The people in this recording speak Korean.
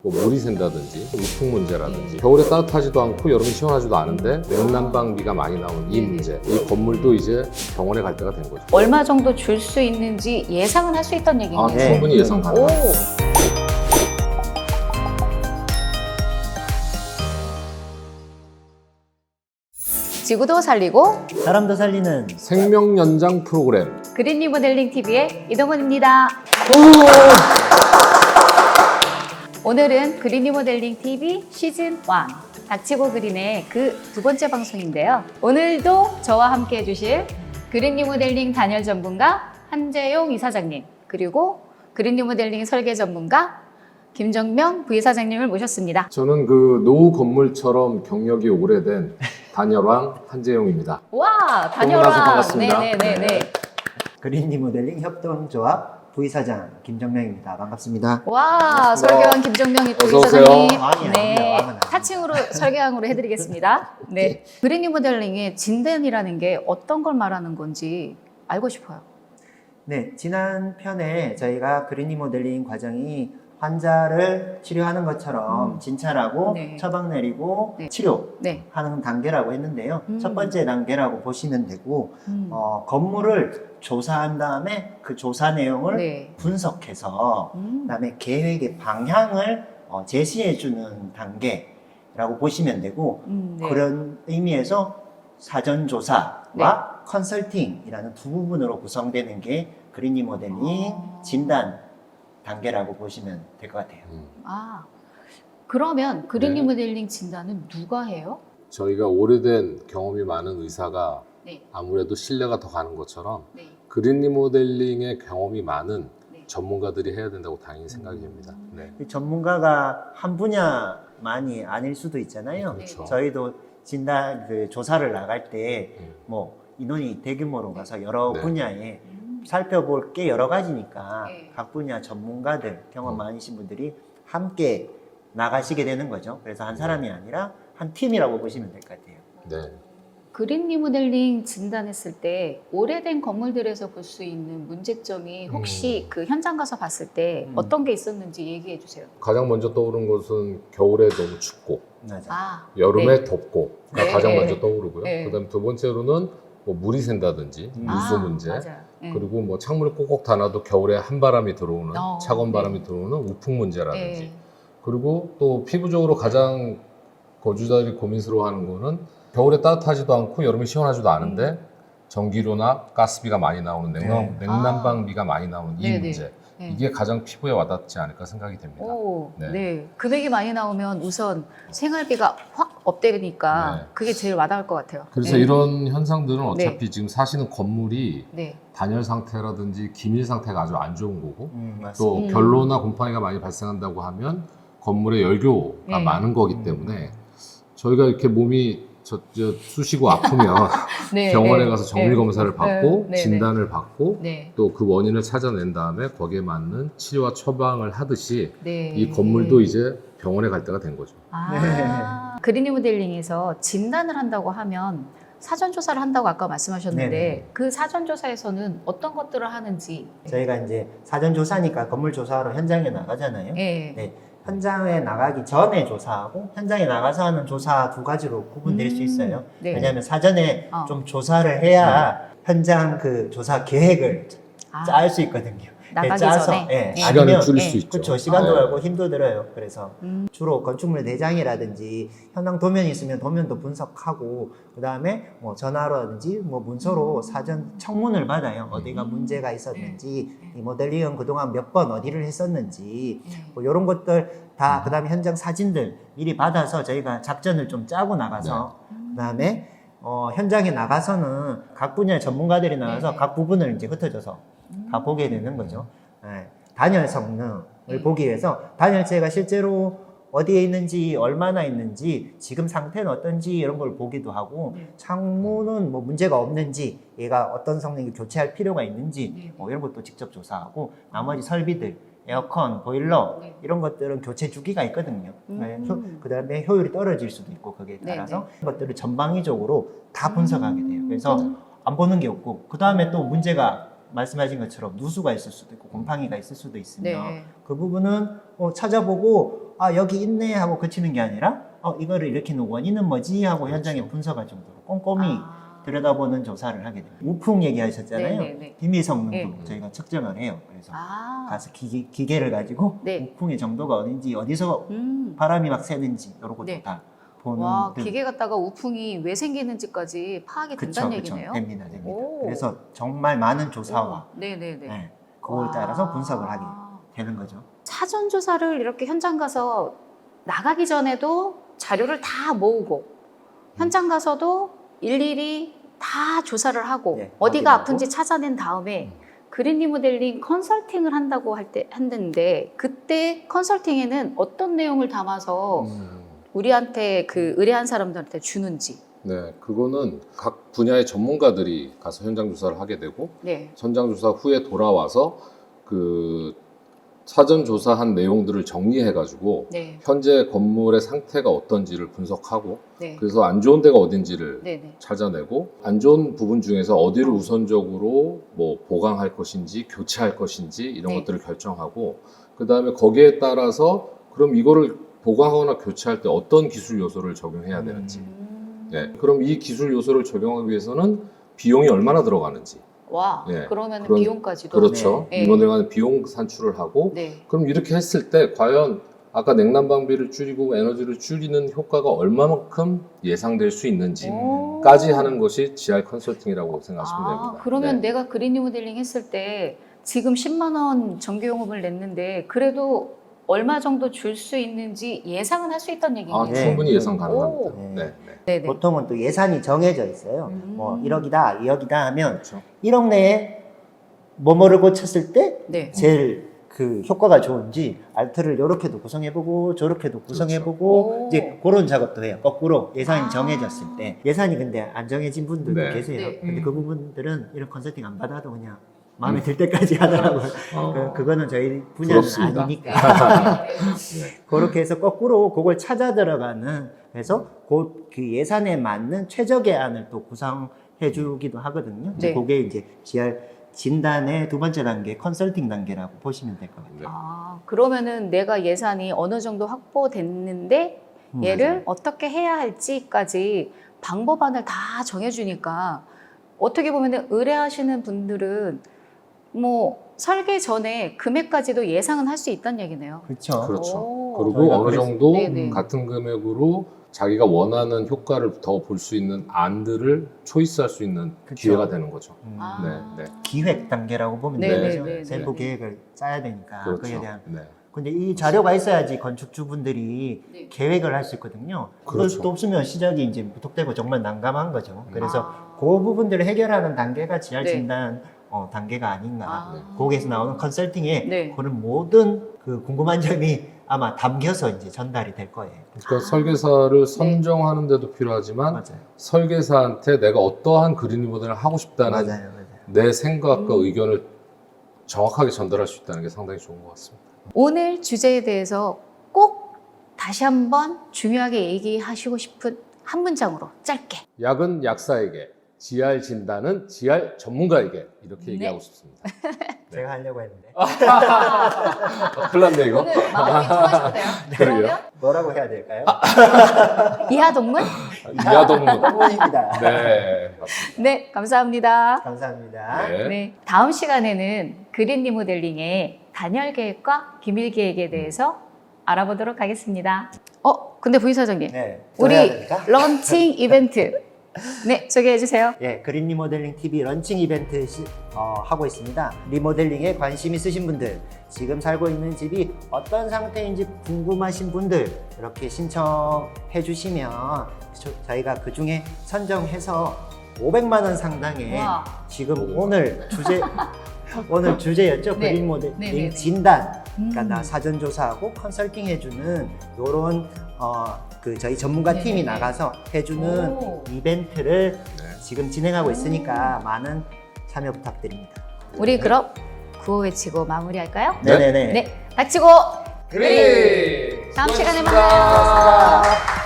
뭐 물이 샌다든지 우풍 문제라든지 겨울에 따뜻하지도 않고 여름에 시원하지도 않은데 냉난방비가 많이 나오는 이 문제, 이 건물도 이제 병원에 갈 때가 된 거죠. 얼마 정도 줄 수 있는지 예상은 할 수 있다는 얘기인가요? 충분히 예상 가능합니다. 지구도 살리고 사람도 살리는 생명 연장 프로그램. 그린 리모델링 TV의 이동훈입니다. 오늘은 그린 리모델링 TV 시즌 1 닥치고 그린의 그 두 번째 방송인데요. 오늘도 저와 함께 해주실 그린 리모델링 단열 전문가 한재용 이사장님, 그리고 그린 리모델링 설계 전문가 김정명 부이사장님을 모셨습니다. 저는 그 노후 건물처럼 경력이 오래된 단열왕 한재용입니다. 와, 너무나서 단열왕. 반갑습니다. 네네네네. 그린 리모델링 협동조합 부이사장 김정명입니다. 반갑습니다. 와, 설계왕 김정명 어서 부이사장님. 오세요. 왕이야, 네, 왕은 아니야. 타칭으로 설계왕으로 해드리겠습니다. 네, 그린 리모델링의 진단이라는 게 어떤 걸 말하는 건지 알고 싶어요. 네, 지난 편에 저희가 그린 리모델링 과정이 환자를 치료하는 것처럼 진찰하고 네. 처방 내리고 네. 치료하는 네. 단계라고 했는데요. 첫 번째 단계라고 보시면 되고 건물을 조사한 다음에 그 조사 내용을 네. 분석해서 그다음에 계획의 방향을 제시해주는 단계라고 보시면 되고 네. 그런 의미에서 사전조사와 네. 컨설팅이라는 두 부분으로 구성되는 게 그린 리모델링 진단 단계라고 보시면 될 것 같아요. 아, 그러면 그린 네. 리모델링 진단은 누가 해요? 저희가 오래된 경험이 많은 의사가 네. 아무래도 신뢰가 더 가는 것처럼 네. 그린 리모델링의 경험이 많은 네. 전문가들이 해야 된다고 당연히 생각이 됩니다. 네. 이 전문가가 한 분야만이 아닐 수도 있잖아요. 그렇죠. 저희도 진단 조사를 나갈 때 뭐 인원이 대규모로 가서 여러 네. 분야에 살펴볼 게 여러 가지니까 네. 각 분야 전문가들, 경험 많으신 분들이 함께 나가시게 되는 거죠. 그래서 한 사람이 아니라 한 팀이라고 보시면 될 것 같아요. 네. 그린 리모델링 진단했을 때 오래된 건물들에서 볼 수 있는 문제점이 혹시 그 현장 가서 봤을 때 어떤 게 있었는지 얘기해 주세요. 가장 먼저 떠오른 것은 겨울에 너무 춥고 맞아요. 아, 여름에 네. 덥고가 네. 가장 먼저 떠오르고요. 네. 그다음 두 번째로는 뭐 물이 샌다든지 누수 문제, 맞아요. 네. 그리고 뭐 창문을 꼭꼭 닫아도 겨울에 한바람이 들어오는 차가운 네. 바람이 들어오는 우풍 문제라든지, 네. 그리고 또 피부적으로 가장 거주자들이 고민스러워하는 거는 겨울에 따뜻하지도 않고 여름에 시원하지도 않은데 전기료나 가스비가 많이 나오는 냉난방비가 많이 나오는 이 네네. 문제. 네. 이게 가장 피부에 와닿지 않을까 생각이 됩니다. 오, 네. 네. 금액이 많이 나오면 우선 생활비가 확 업되니까 네. 그게 제일 와닿을 것 같아요. 그래서 네. 이런 현상들은 어차피 지금 사시는 건물이 네. 단열 상태라든지 기밀 상태가 아주 안 좋은 거고, 맞습니다. 또 결로나 곰팡이가 많이 발생한다고 하면 건물에 열교가 네. 많은 거기 때문에 저희가 이렇게 몸이 쑤시고 아프면 네, 병원에 네, 가서 정밀 네. 검사를 받고 네, 네, 진단을 받고 네. 또 그 원인을 찾아낸 다음에 거기에 맞는 치료와 처방을 하듯이 네. 이 건물도 이제 병원에 갈 때가 된 거죠. 아, 그린 리모델링에서 진단을 한다고 하면 사전 조사를 한다고 아까 말씀하셨는데 네네. 그 사전 조사에서는 어떤 것들을 하는지. 저희가 이제 사전 조사니까 건물 조사하러 현장에 나가잖아요. 네. 네, 현장에 나가기 전에 조사하고 현장에 나가서 하는 조사 두 가지로 구분될 수 있어요. 네. 왜냐하면 사전에 어. 좀 조사를 해야 현장 그 조사 계획을 아, 짤 수 있거든요. 나가기 짜서, 전에. 예, 네. 시간을 아니면 줄일 네. 수 있죠. 그렇죠. 시간도 네. 가고 힘도 들어요. 그래서 주로 건축물 대장이라든지 현황 도면이 있으면 도면도 분석하고 그 다음에 뭐 전화로든지 뭐 문서로 사전 청문을 받아요. 어디가 문제가 있었는지 이 모델링은 그동안 몇 번 어디를 했었는지 뭐 이런 것들 다 그 다음에 현장 사진들 미리 받아서 저희가 작전을 좀 짜고 나가서 그 다음에 현장에 나가서는 각 분야의 전문가들이 나와서 네. 각 부분을 이제 흩어져서 다 보게 되는 거죠. 네. 단열 성능을 보기 위해서 단열재가 실제로 어디에 있는지 얼마나 있는지 지금 상태는 어떤지 이런 걸 보기도 하고 창문은 뭐 문제가 없는지 얘가 어떤 성능이 교체할 필요가 있는지 뭐 이런 것도 직접 조사하고 나머지 설비들 에어컨, 보일러 이런 것들은 교체 주기가 있거든요. 네. 그 다음에 효율이 떨어질 수도 있고 거기에 따라서 그런 것들을 전방위적으로 다 분석하게 돼요. 그래서 안 보는 게 없고 그 다음에 또 문제가 말씀하신 것처럼 누수가 있을 수도 있고 곰팡이가 있을 수도 있으면 네. 그 부분은 찾아보고 아 여기 있네 하고 그치는 게 아니라 이거를 일으키는 원인은 뭐지 하고 현장에 분석할 정도로 꼼꼼히 들여다보는 조사를 하게 됩니다. 우풍 얘기하셨잖아요. 네네네. 비밀 성능도 네. 저희가 측정을 해요. 그래서 아. 가서 기계를 가지고 네. 우풍의 정도가 어딘지 어디서 바람이 막 새는지 이런 것도 네. 다 보는 와, 등. 기계 갖다가 우풍이 왜 생기는지까지 파악이 된다는 얘기네요. 됩니다. 오. 그래서 정말 많은 조사와 네네네. 네, 그걸 와. 따라서 분석을 하게 되는 거죠. 사전 조사를 이렇게 현장 가서 나가기 전에도 자료를 다 모으고 현장 가서도 일일이 다 조사를 하고 네, 어디가 확인하고. 아픈지 찾아낸 다음에 그린 리모델링 컨설팅을 한다고 했는데 그때 컨설팅에는 어떤 내용을 담아서 우리한테 그 의뢰한 사람들한테 주는지. 네, 그거는 각 분야의 전문가들이 가서 현장 조사를 하게 되고 네. 현장 조사 후에 돌아와서 그 사전 조사한 내용들을 정리해가지고 네. 현재 건물의 상태가 어떤지를 분석하고 네. 그래서 안 좋은 데가 어딘지를 네네. 찾아내고 안 좋은 부분 중에서 어디를 우선적으로 뭐 보강할 것인지 교체할 것인지 이런 네. 것들을 결정하고 그 다음에 거기에 따라서 그럼 이거를 보강하거나 교체할 때 어떤 기술 요소를 적용해야 되는지 네, 그럼 이 기술 요소를 적용하기 위해서는 비용이 얼마나 들어가는지 와, 네, 그러면 그런- 비용까지도. 그렇죠. 네. 리모델링하는 비용 산출을 하고 네. 그럼 이렇게 했을 때 과연 아까 냉난방비를 줄이고 에너지를 줄이는 효과가 얼마만큼 예상될 수 있는지까지 오. 하는 것이 GR 컨설팅이라고 생각하시면 됩니다. 그러면 네. 내가 그린 리모델링 했을 때 지금 10만 원 전기요금을 냈는데 그래도 얼마 정도 줄 수 있는지 예상은 할 수 있다는 얘기네요. 네. 충분히 예상 가능합니다. 오. 네. 네. 네네. 보통은 또 예산이 정해져 있어요. 뭐 1억이다, 2억이다 하면 그렇죠. 1억 내에 뭐뭐를 고쳤을 때 네. 제일 그 효과가 좋은지 알트를 이렇게도 구성해보고 저렇게도 구성해보고 그렇죠. 이제 그런 작업도 해요. 거꾸로 예산이 아. 정해졌을 때 예산이 근데 안 정해진 분들도 네. 계세요. 네. 근데 그 부분들은 이런 컨설팅 안 받아도 그냥 마음에 들 때까지 하더라고요. 그거는 저희 분야는 부럽습니다. 아니니까. 네. 그렇게 해서 거꾸로 그걸 찾아 들어가는 해서 그 예산에 맞는 최적의 안을 또 구상해 주기도 하거든요. 네. 그게 이제 GR 진단의 두 번째 단계 컨설팅 단계라고 보시면 될 것 같아요. 네. 그러면은 내가 예산이 어느 정도 확보됐는데 얘를 맞아요. 어떻게 해야 할지까지 방법안을 다 정해주니까 어떻게 보면 의뢰하시는 분들은 뭐 설계 전에 금액까지도 예상은 할 수 있다는 얘기네요. 그렇죠. 그렇죠. 오. 그리고 저희가 어느 그랬- 정도 네네. 같은 금액으로 자기가 원하는 효과를 더 볼 수 있는 안들을 초이스할 수 있는 그쵸. 기회가 되는 거죠. 아. 네, 네. 기획 단계라고 보면 네, 되죠. 네, 네, 셀프 네. 계획을 짜야 되니까 그렇죠. 그에 대한. 네. 근데 이 자료가 있어야지 건축주분들이 네. 계획을 할 수 있거든요. 그렇죠. 그것도 없으면 시작이 이제 무턱대고 정말 난감한 거죠. 그래서 아. 그 부분들을 해결하는 단계가 GR 네. 진단 단계가 아닌가. 아. 거기에서 나오는 컨설팅에 네. 그런 모든 그 궁금한 점이 아마 담겨서 이제 전달이 될 거예요. 그러니까 설계사를 선정하는 데도 필요하지만 맞아요. 설계사한테 내가 어떠한 그린 리모델을 하고 싶다는 맞아요. 내 생각과 의견을 정확하게 전달할 수 있다는 게 상당히 좋은 것 같습니다. 오늘 주제에 대해서 꼭 다시 한번 중요하게 얘기하시고 싶은 한 문장으로 짧게. 약은 약사에게, GR 진단은 GR 전문가에게 이렇게 네. 얘기하고 싶습니다. 제가 하려고 했는데 큰일 났네 이거. 오늘 마음이 통하셨대요. 그러게요. 그러면 뭐라고 해야 될까요? 이하동문? 이하동문. 동문입니다. 네. 네, 감사합니다. 감사합니다. 네. 네, 다음 시간에는 그린 리모델링의 단열 계획과 기밀 계획에 대해서 알아보도록 하겠습니다. 근데 부이사장님, 네. 우리 또 해야 됩니까? 런칭 이벤트 네, 소개해 주세요. 예, 그린 리모델링 TV 런칭 이벤트 하고 있습니다. 리모델링에 관심 있으신 분들, 지금 살고 있는 집이 어떤 상태인지 궁금하신 분들 이렇게 신청해 주시면 저희가 그 중에 선정해서 500만 원 상당의 와. 지금 오늘 주제였죠. 네. 그린 모델링 네, 네, 네. 진단. 그러니까 음. 나 사전 조사하고 컨설팅 해주는 요런 그 저희 전문가 네, 팀이 네, 네. 나가서 해주는 오. 이벤트를 네. 지금 진행하고 있으니까 많은 참여 부탁드립니다. 우리 그럼 구호 외치고 마무리할까요? 네. 네네네. 네, 닥치고 그린! 다음 시간에 수고하셨습니다. 만나요.